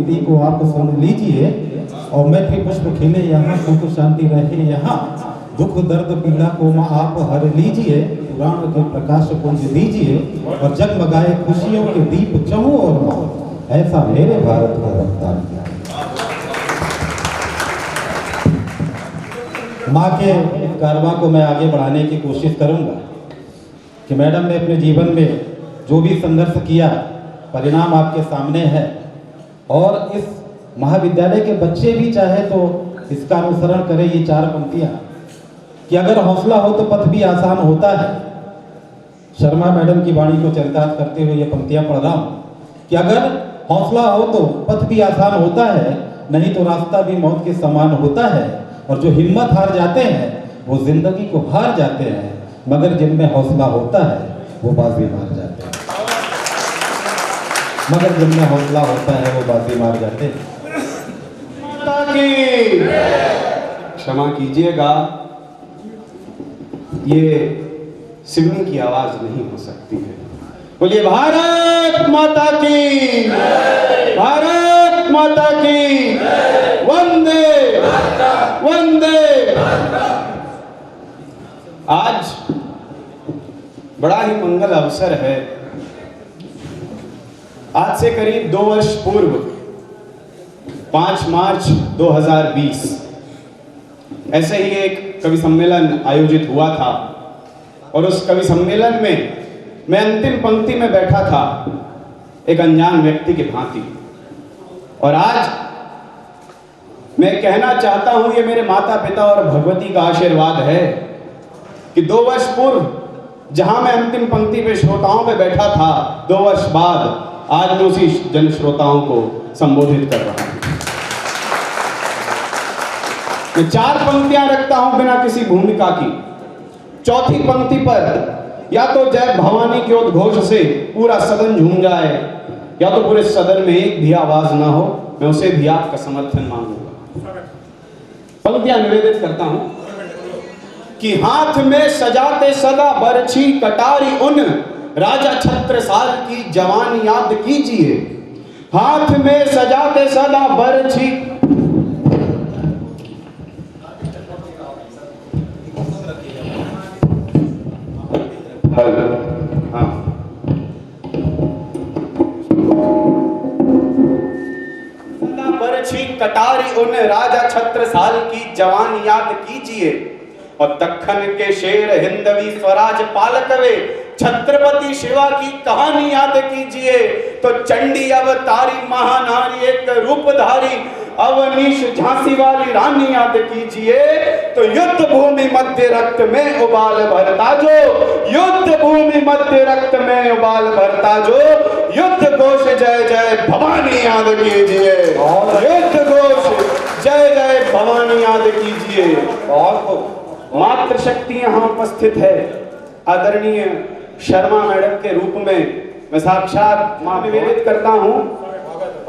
विनती को आप सुन लीजिए। और मैत्री पुष्प खिले यहाँ, सुख शांति रहे यहाँ, दुख दर्द पीड़ा को आप हर लीजिए, पुराण के प्रकाश पुंज दीजिए और जगमगाए खुशियों के दीप चहुं और ऐसा मेरे भारत का रफ्तार। माँ के कारवां को मैं आगे बढ़ाने की कोशिश करूंगा कि मैडम ने अपने जीवन में जो भी संघर्ष किया, परिणाम आपके सामने है। और इस महाविद्यालय के बच्चे भी चाहे तो इसका अनुसरण करें। ये 4 पंक्तियां कि अगर हौसला हो तो पथ भी आसान होता है। शर्मा मैडम की वाणी को चरितार्थ करते हुए ये पंक्तियां पढ़ रहा हूं कि अगर हौसला हो तो पथ भी आसान होता है, नहीं तो रास्ता भी मौत के समान होता है। और जो हिम्मत हार जाते हैं वो जिंदगी को हार जाते हैं, मगर जिनमें हौसला होता है वो बाजी मार जाते हैं। मगर जिनमें हौसला होता है वो बाजी मार जाते हैं। माता की क्षमा कीजिएगा, ये सिवनी की आवाज नहीं हो सकती है। बोलिए भारत माता की, भारत माता की, वंदे वंदे। आज बड़ा ही मंगल अवसर है। आज से करीब 2 वर्ष पूर्व 5 मार्च 2020 ऐसे ही एक कवि सम्मेलन आयोजित हुआ था और उस कवि सम्मेलन में मैं अंतिम पंक्ति में बैठा था, एक अनजान व्यक्ति की भांति। और आज मैं कहना चाहता हूं, ये मेरे माता पिता और भगवती का आशीर्वाद है कि 2 वर्ष पूर्व जहां मैं अंतिम पंक्ति पे श्रोताओं पे बैठा था, 2 वर्ष बाद आज मैं उसी जन श्रोताओं को संबोधित कर रहा हूं। मैं 4 पंक्तियां रखता हूं बिना किसी भूमिका की। चौथी पंक्ति पर या तो जय भवानी के उद्घोष से पूरा सदन झूम जाए, या तो पूरे सदन में एक भी आवाज ना हो, मैं उसे भी आपका समर्थन मांगूंगा। पंक्तियां निवेदित करता हूं कि हाथ में सजाते सदा बरछी कटारी उन राजा छत्रसाल की जवानी याद कीजिए। हाथ में सजाते सदा बरछी, हाँ, बरछी कटारी उन राजा छत्रसाल की जवानी याद कीजिए। और दक्खन के शेर हिंदवी स्वराज पालक वे छत्रपति शिवा की कहानी याद कीजिए। तो चंडी अवतारी महानारी एक रूपधारी अवनीश झांसी वाली रानी याद कीजिए। तो युद्ध भूमि मध्य रक्त में उबाल भरता जो, युद्ध भूमि मध्य रक्त में उबाल भरता जो, युद्ध घोष जय जय भवानी याद कीजिए। युद्ध घोष जय जय भवानी याद कीजिए। और मातृशक्ति यहाँ उपस्थित है। आदरणीय शर्मा मैडम के रूप में मैं साक्षात मां निवेदित करता हूं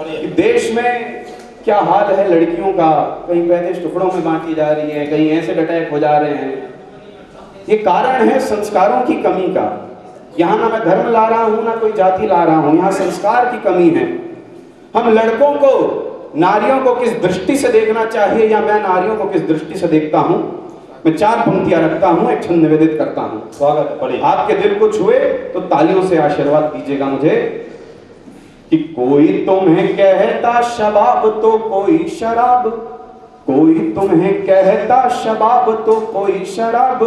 कि देश में क्या हाल है लड़कियों का। कहीं 35 टुकड़ों में बांटी जा रही है, कहीं एसिड अटैक हो जा रहे हैं। ये कारण है संस्कारों की कमी का। यहाँ ना मैं धर्म ला रहा हूं, ना कोई जाति ला रहा हूं, यहाँ संस्कार की कमी है। हम लड़कों को, नारियों को किस दृष्टि से देखना चाहिए, या मैं नारियों को किस दृष्टि से देखता हूं। मैं 4 पंक्तियां रखता हूं, एक छंद निवेदित करता हूं। स्वागत पड़े। आपके दिल को छुए तो तालियों से आशीर्वाद दीजिएगा मुझे। कि कोई तुम्हें कहता शबाब तो कोई शराब, कोई तुम्हें कहता शबाब तो कोई शराब,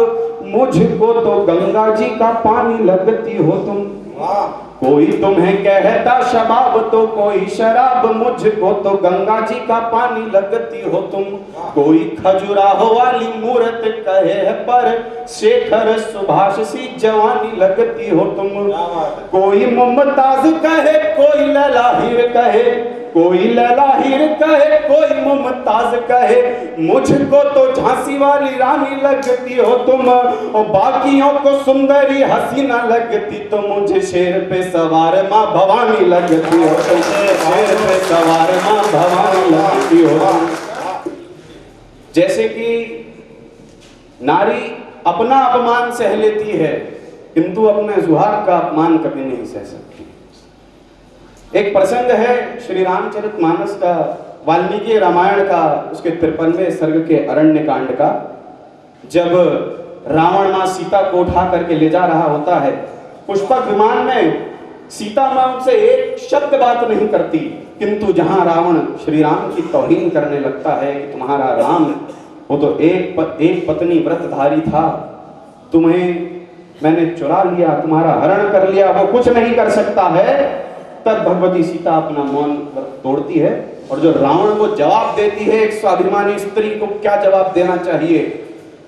मुझको तो गंगा जी का पानी लगती हो तुम। कोई तुम्हें कहता शबाब तो कोई शराब, मुझको तो गंगा जी का पानी लगती हो तुम। कोई खजुराहो वाली मूरत कहे पर शेखर सुभाष सी जवानी लगती हो तुम। कोई मुमताज कहे, कोई लैला हीर कहे, कोई लैला हीर कहे, कोई मुमताज कहे, मुझको तो झांसी वाली रानी लगती हो तुम। और बाकियों को सुंदरी हसीना लगती तो मुझे शेर पे सवार माँ भवानी लगती हो तुम। शेर पे सवार माँ भवानी लगती हो। जैसे कि नारी अपना अपमान सह लेती है, किंतु अपने सुहाग का अपमान कभी नहीं सह सकती। एक प्रसंग है श्री रामचरितमानस का, वाल्मीकि रामायण का, उसके 53वें सर्ग के अरण्य कांड का। जब रावण मां सीता को उठा करके ले जा रहा होता है पुष्पक विमान में, सीता मां उनसे एक शब्द बात नहीं करती, किंतु जहां रावण श्री राम की तौहीन करने लगता है कि तुम्हारा राम वो तो एक पत्नी व्रतधारी था, तुम्हें मैंने चुरा लिया, तुम्हारा हरण कर लिया, वो कुछ नहीं कर सकता है, तब भगवती सीता अपना मौन तोड़ती है और जो रावण को जवाब देती है, एक स्वाभिमानी स्त्री को क्या जवाब देना चाहिए,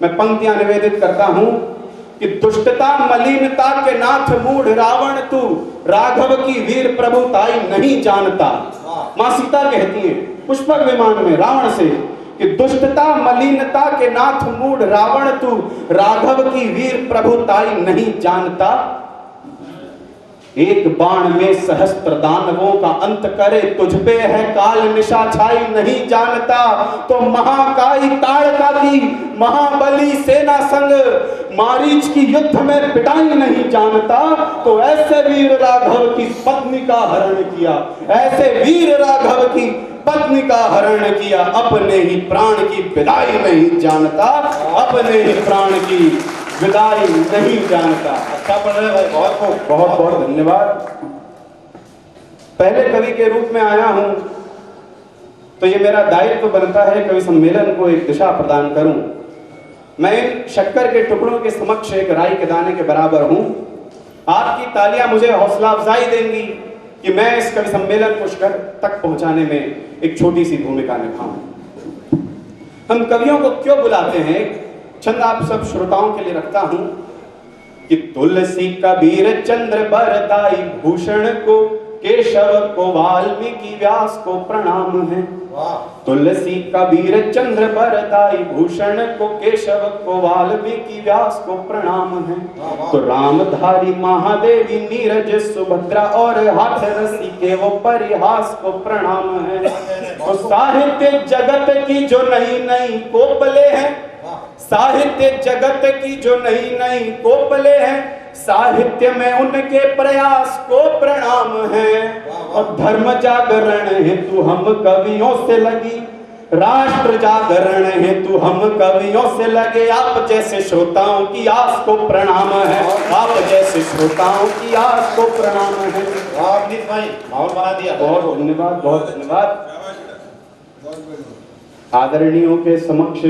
मैं पंक्तियां निवेदित करता हूं कि दुष्टता मलिनता के नाथ मूढ़ रावण तू, राघव की वीर प्रभुताई नहीं जानता। मां सीता कहती है पुष्पक विमान में रावण से कि दुष्टता मलिनता के नाथ मूढ़ रावण तू, राघव की वीर प्रभुताई नहीं जानता। एक बाण में सहस्त्र दानवों का अंत करे, तुझ पे है काल निशा छाई नहीं जानता। तो महाकाई ताड़का की महाबली सेना संग मारीच की युद्ध में पिटाई नहीं जानता। तो ऐसे वीर राघव की पत्नी का हरण किया, ऐसे वीर राघव की पत्नी का हरण किया, अपने ही प्राण की विदाई नहीं जानता, अपने ही प्राण की विदाई नहीं जानता। अच्छा पढ़ रहे भाई, बहुत बहुत बहुत धन्यवाद। पहले कवि के रूप में आया हूं तो ये मेरा दायित्व बनता है कवि सम्मेलन को एक दिशा प्रदान करूं। मैं इन शक्कर के टुकड़ों के समक्ष एक राई के दाने के बराबर हूं। आपकी तालियां मुझे हौसला अफजाई देंगी कि मैं इस कवि सम्मेलन को शिखर तक पहुंचाने में एक छोटी सी भूमिका निभाऊं। हम कवियों को क्यों बुलाते हैं, छंद आप सब श्रोताओं के लिए रखता हूं कि तुलसी कबीर चंद्र बरदाई भूषण को, केशव को वाल्मीकि व्यास को प्रणाम है। तुलसी कबीर चंद्र बरदाई भूषण को, केशव को वाल्मीकि व्यास को प्रणाम है। तो रामधारी महादेवी नीरज सुभद्रा और हाथ रसी के वो परिहास को प्रणाम है। तो साहित्य जगत की जो नई नई कोपले हैं, साहित्य जगत की जो नई नई कोपले हैं, साहित्य में उनके प्रयास को प्रणाम है। और धर्म जागरण हेतु हम कवियों से लगी, राष्ट्र जागरण हेतु हम कवियों से लगे, आप जैसे श्रोताओं की आस को प्रणाम है, आप जैसे श्रोताओं की आस को प्रणाम है। भाई माहौल बना दिया, बहुत धन्यवाद, बहुत धन्यवाद। आदरणीयों के समक्ष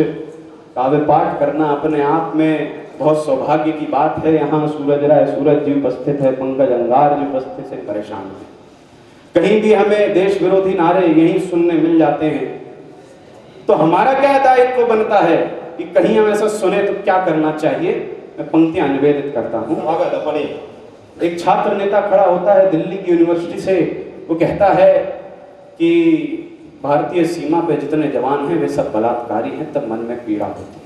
काव्य पाठ करना अपने आप में बहुत सौभाग्य की बात है। यहाँ सूरज राय सूरज जी उपस्थित है, पंकज अंगार जी उपस्थित से परेशान है। कहीं भी हमें देश विरोधी नारे यही सुनने मिल जाते हैं, तो हमारा क्या दायित्व बनता है कि कहीं हम ऐसा सुने तो क्या करना चाहिए। मैं पंक्तियां निवेदित करता हूँ। एक छात्र नेता खड़ा होता है दिल्ली की यूनिवर्सिटी से, वो कहता है कि भारतीय सीमा पे जितने जवान हैं वे सब बलात्कारी हैं, तब मन में पीड़ा होती है।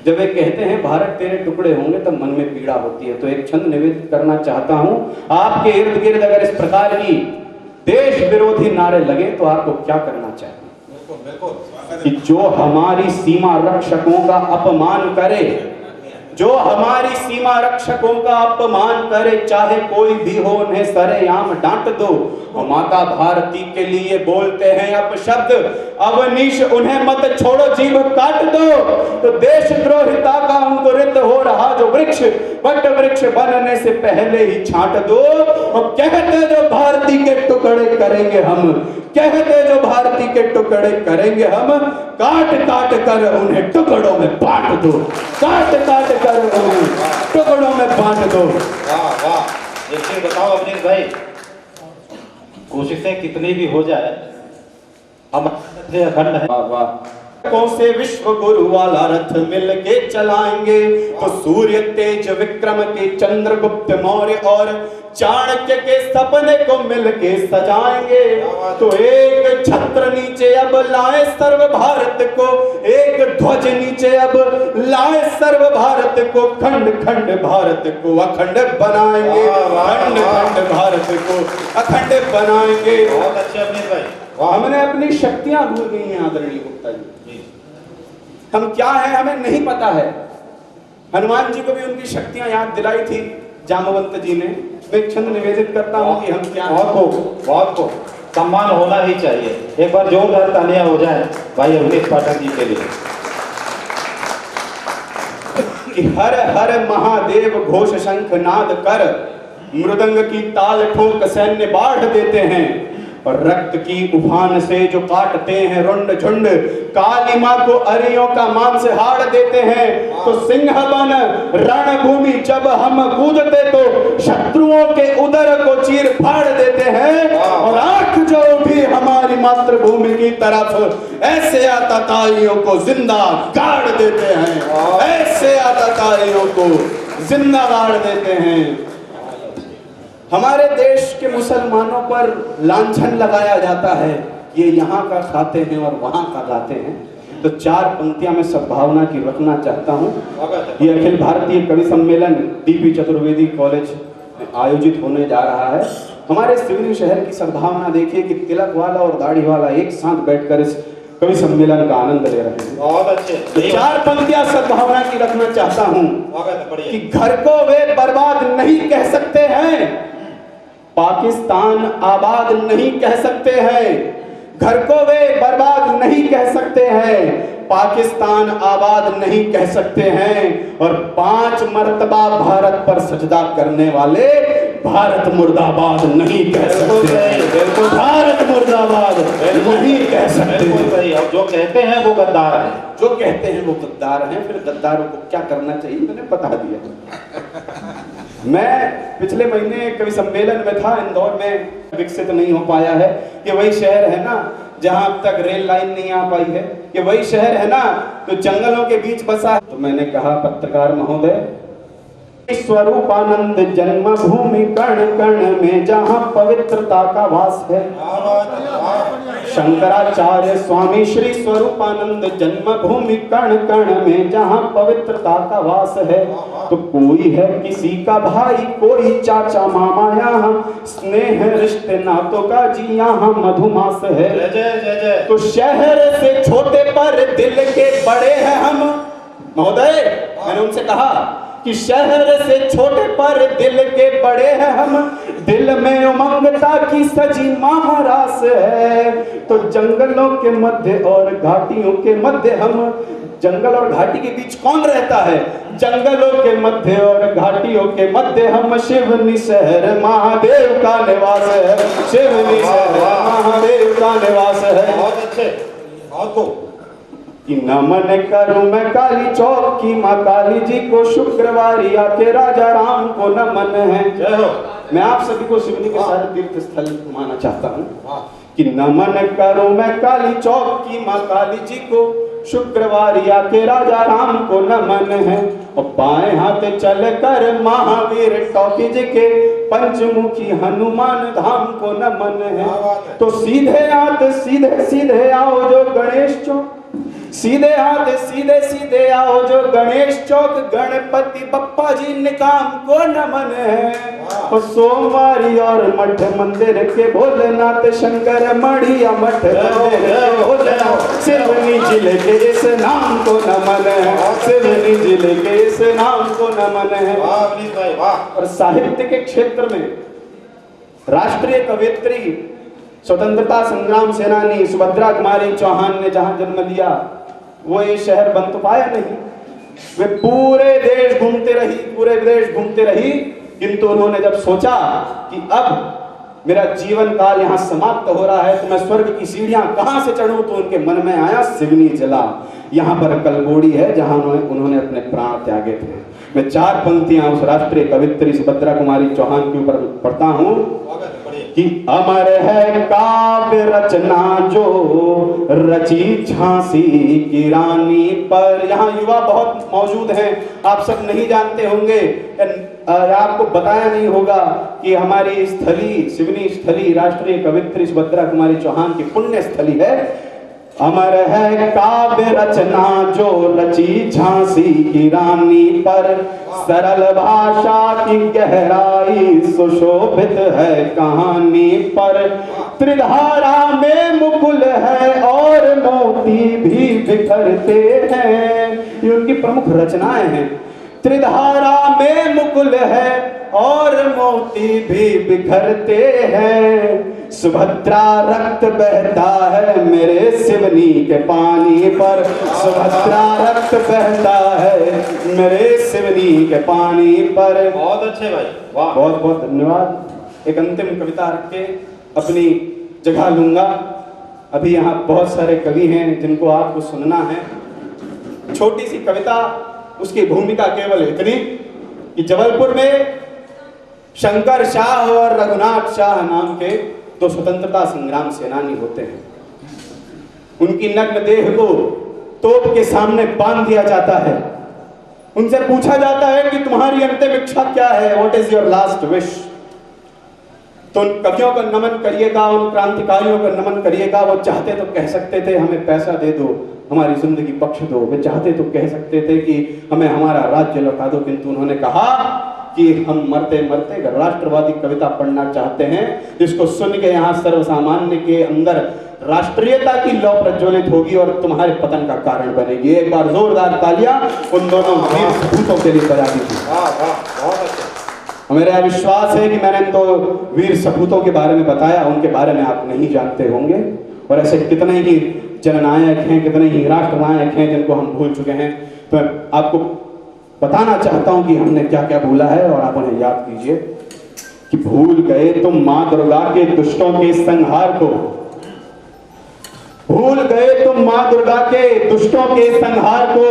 जब वे कहते हैं भारत तेरे टुकड़े होंगे, तब मन में पीड़ा होती है। तो एक छंद निवेदित करना चाहता हूं, आपके इर्द गिर्द अगर इस प्रकार की देश विरोधी नारे लगे तो आपको क्या करना चाहिए कि जो हमारी सीमा रक्षकों का अपमान करे, जो हमारी सीमा रक्षकों का अपमान करे, चाहे कोई भी हो उन्हें सरेआम डांट दो। माता भारती के लिए बोलते हैं अपशब्द, अवनीश उन्हें मत छोड़ो जीभ काट दो। तो देशद्रोहिता का अंकुरित हो रहा जो वृक्ष, वट वृक्ष बनने से पहले ही छांट दो। और कहते जो भारती के टुकड़े करेंगे हम, कहते जो भारती के टुकड़े करेंगे हम, काट काट कर उन्हें टुकड़ों में बांट दो, काट काट कर उन्हें टुकड़ों में बांट दो। वाह वाह। एक चीज बताओ अवनीश भाई, कोशिशें कितनी भी हो जाए हम अखंड है। वाह वाह। कौन से विश्व गुरु वाला रथ मिल के चलाएंगे, तो सूर्य तेज विक्रम के चंद्रगुप्त मौर्य और चाणक्य के सपने को मिल के सजाएंगे। तो एक छत्र नीचे अब लाए सर्व भारत को, एक ध्वज नीचे अब लाए सर्व भारत को, खंड खंड भारत को अखंड बनाएंगे, खंड खंड भारत को अखंड बनाएंगे। बहुत अच्छे अवनीश भाई। हमने अपनी शक्तियां भूल गई हैं आदरणीय गुप्ता जी। हम क्या है हमें नहीं पता है। हनुमान जी को भी उनकी शक्तियां याद दिलाई थी जामवंत जी ने। मैं एक छंद निवेदित करता हूँ कि हम क्या बहुत को सम्मान होना ही चाहिए। एक बार जोरदार तालियां हो जाए भाई अवनीश पाठक जी के लिए। कि हर हर महादेव घोष शंख नाद कर, मृदंग की ताल ठोक सैन्य बाढ़ देते हैं, और रक्त की उफान से जो काटते हैं रुंड झुंड, काली माँ को अरियों का मांस हाड़ देते हैं। तो सिंह बन रणभूमि जब हम कूदते तो शत्रुओं के उदर को चीर फाड़ देते हैं, और आंख जो उठी हमारी मातृभूमि की तरफ, ऐसे आतताइयों को जिंदा गाड़ देते हैं, ऐसे आतताइयों को जिंदा गाड़ देते हैं। हमारे देश के मुसलमानों पर लांछन लगाया जाता है, ये यहाँ का खाते हैं और वहाँ का गाते हैं। तो चार पंक्तियां मैं सद्भावना की रखना चाहता हूँ। ये अखिल भारतीय कवि सम्मेलन डीपी चतुर्वेदी कॉलेज में आयोजित होने जा रहा है। हमारे सिवनी शहर की सद्भावना देखिए कि तिलक वाला और दाढ़ी वाला एक साथ बैठकर इस कवि सम्मेलन का आनंद ले रहे हैं। बहुत अच्छे। तो चार पंक्तियां सद्भावना की रखना चाहता हूँ कि घर को वे बर्बाद नहीं कह सकते हैं, पाकिस्तान आबाद नहीं कह सकते हैं। घर को वे बर्बाद नहीं कह सकते हैं, पाकिस्तान आबाद नहीं कह सकते हैं, और 5 मर्तबा भारत पर सजदा करने वाले भारत मुर्दाबाद नहीं कह सकते। भारत मुर्दाबाद नहीं कह सकते। अब जो कहते हैं वो गद्दार है, जो कहते हैं वो गद्दार हैं। फिर गद्दारों को क्या करना चाहिए मैंने बता दिया। मैं पिछले महीने कवि सम्मेलन में था इंदौर में, विकसित नहीं हो पाया है। ये वही शहर है ना जहां अब तक रेल लाइन नहीं आ पाई है, ये वही शहर है ना तो जंगलों के बीच बसा है। तो मैंने कहा पत्रकार महोदय, स्वरूपानंद जन्मभूमि कण कण में जहां पवित्रता का वास है, शंकराचार्य स्वामी श्री स्वरूपानंद जन्मभूमि कण कण में जहां पवित्रता का वास है, तो कोई है किसी का भाई, कोई चाचा मामा, यहाँ स्नेह रिश्ते नातों का जी यहाँ मधुमास है। तो शहर से छोटे पर दिल के बड़े हैं हम। महोदय, मैंने उनसे कहा कि शहर से छोटे पर दिल के बड़े हैं हम, दिल में उमंगता की सजी महारास है। तो जंगलों के मध्य और घाटियों के मध्य हम, जंगल और घाटी के बीच कौन रहता है? जंगलों के मध्य और घाटियों के मध्य हम, शिवनी शहर महादेव का निवास है, शिवनी शहर महादेव का निवास है। बहुत अच्छे, बहुत को कि नमन करूं मैं काली चौक की माँ काली जी को, शुक्रवारिया के राजा राम को नमन है। जय हो। मैं आप सभी को शिवनी के सारे तीर्थ स्थल घुमाना चाहता हूँ कि नमन करूं मैं काली चौक की माँ काली जी को, शुक्रवारिया के राजा राम को नमन है। और बाएं हाथ चल कर महावीर टॉकीज के, पंचमुखी हनुमान धाम को नमन है। तो सीधे हाथ सीधे सीधे आओ जो गणेश चौक, सीधे हाथ सीधे सीधे आओ जो गणेश चौक, गणपति बप्पा जी निकाम को नमन है। और सोमवारी और मठ मंदिर के भोलेनाथ, शंकर मढ़िया मठ भोलेनाथ, सिवनी जिले के इस नाम को नमन है, सिवनी जिले के इस नाम को नमन है। और साहित्य के क्षेत्र में राष्ट्रीय कवयित्री, स्वतंत्रता संग्राम सेनानी सुभद्रा कुमारी चौहान ने जहां जन्म लिया, वो ये शहर बन तो पाया नहीं। वे पूरे देश घूमते रही, पूरे देश घूमते रही, किंतु उन्होंने जब सोचा कि अब मेरा जीवन काल यहाँ समाप्त हो रहा है तो मैं स्वर्ग की सीढ़ियां कहां से चढ़ूं, तो उनके मन में आया सिवनी जिला। यहाँ पर कलगोड़ी है जहां उन्होंने अपने प्राण त्यागे थे। मैं 4 पंक्तियां उस राष्ट्रीय कवित्री सुभद्रा कुमारी चौहान के ऊपर पढ़ता हूं कि अमर है काव्य रचना जो रची झांसी की रानी पर। यहाँ युवा बहुत मौजूद हैं, आप सब नहीं जानते होंगे, आपको बताया नहीं होगा कि हमारी स्थली, सिवनी स्थली राष्ट्रीय कवित्री सुभद्रा कुमारी चौहान की पुण्य स्थली है। अमर है काव्य रचना जो रची झांसी की रानी पर, सरल भाषा की गहराई सुशोभित है कहानी पर। त्रिधारा में मुकुल है और मोती भी बिखरते हैं, ये उनकी प्रमुख रचनाएं हैं। त्रिधारा में मुकुल है और मोती भी बिखरते हैं। सुभद्रा रक्त बहता है मेरे सिवनी के पानी पर, सुभद्रा रक्त बहता है मेरे सिवनी के पानी पर। बहुत अच्छे भाई, वाह। बहुत बहुत धन्यवाद। एक अंतिम कविता रख के अपनी जगह लूंगा। अभी यहाँ बहुत सारे कवि हैं जिनको आपको सुनना है। छोटी सी कविता, उसकी भूमिका केवल इतनी कि जबलपुर में शंकर शाह और रघुनाथ शाह नाम के दो स्वतंत्रता संग्राम सेनानी होते हैं। उनकी नग्न देह को तोप के सामने बांध दिया जाता है। उनसे पूछा जाता है कि तुम्हारी अंतिम इच्छा क्या है, what is your last wish. तो उन कवियों का नमन करिएगा, उन क्रांतिकारियों का नमन करिएगा। वो चाहते तो कह सकते थे हमें पैसा दे दो, हमारी जिंदगी बख्श दो। वे चाहते तो कह सकते थे कि हमें हमारा राज्य लौटा दो, किंतु उन्होंने कहा कि हम मरते मरते राष्ट्रवादी कविता पढ़ना चाहते हैं, जिसको सुन के यहाँ सर्वसामान्य के अंदर राष्ट्रीयता की लौ प्रज्वलित होगी और तुम्हारे पतन का कारण बनेगी। एक बार जोरदार तालियां उन दोनों वीर सपूतों के लिए बजा दीजिए। वाह वाह, बहुत अच्छा। मेरा विश्वास है कि मैंने तो वीर सपूतों के बारे में बताया, उनके बारे में आप नहीं जानते होंगे। और ऐसे कितने ही जननायक हैं, कितने ही राष्ट्रनायक हैं जिनको हम भूल चुके हैं। तो मैं आपको बताना चाहता हूं कि हमने क्या क्या भूला है और आप उन्हें याद कीजिए। कि भूल गए तुम मां दुर्गा के दुष्टों के संहार को, भूल गए तुम मां दुर्गा के दुष्टों के संहार को,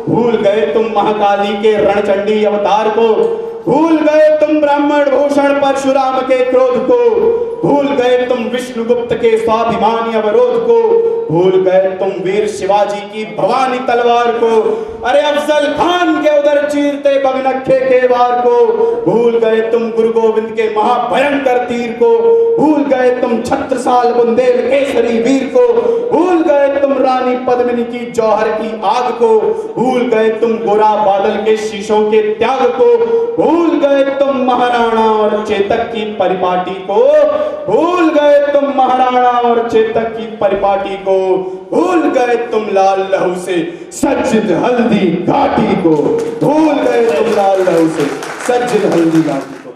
भूल गए तुम महाकाली के रणचंडी अवतार को, भूल गए तुम ब्राह्मण भूषण परशुराम के क्रोध को, भूल गए तुम विष्णुगुप्त के स्वाभिमानी अवरोध को, भूल गए तुम वीर शिवाजी की भवानी तलवार को, अरे अफजल खान के उधर चीरते बगनखे के वार को, भूल गए तुम गुरु गोविंद के महाभयंकर तीर को, भूल गए तुम छत्रसाल बुंदेल केसरी वीर को, भूल गए तुम रानी पद्मिनी की जौहर की आग को, भूल गए तुम गोरा बादल के शीशों के त्याग को, भूल गए तुम महाराणा और चेतक की परिपाटी को, भूल गए तुम महाराणा और चेतक की परिपाटी को, भूल गए तुम लाल लहू से सज्जित हल्दी घाटी को, भूल गए तुम लाल लहू से सज्जित हल्दी घाटी को।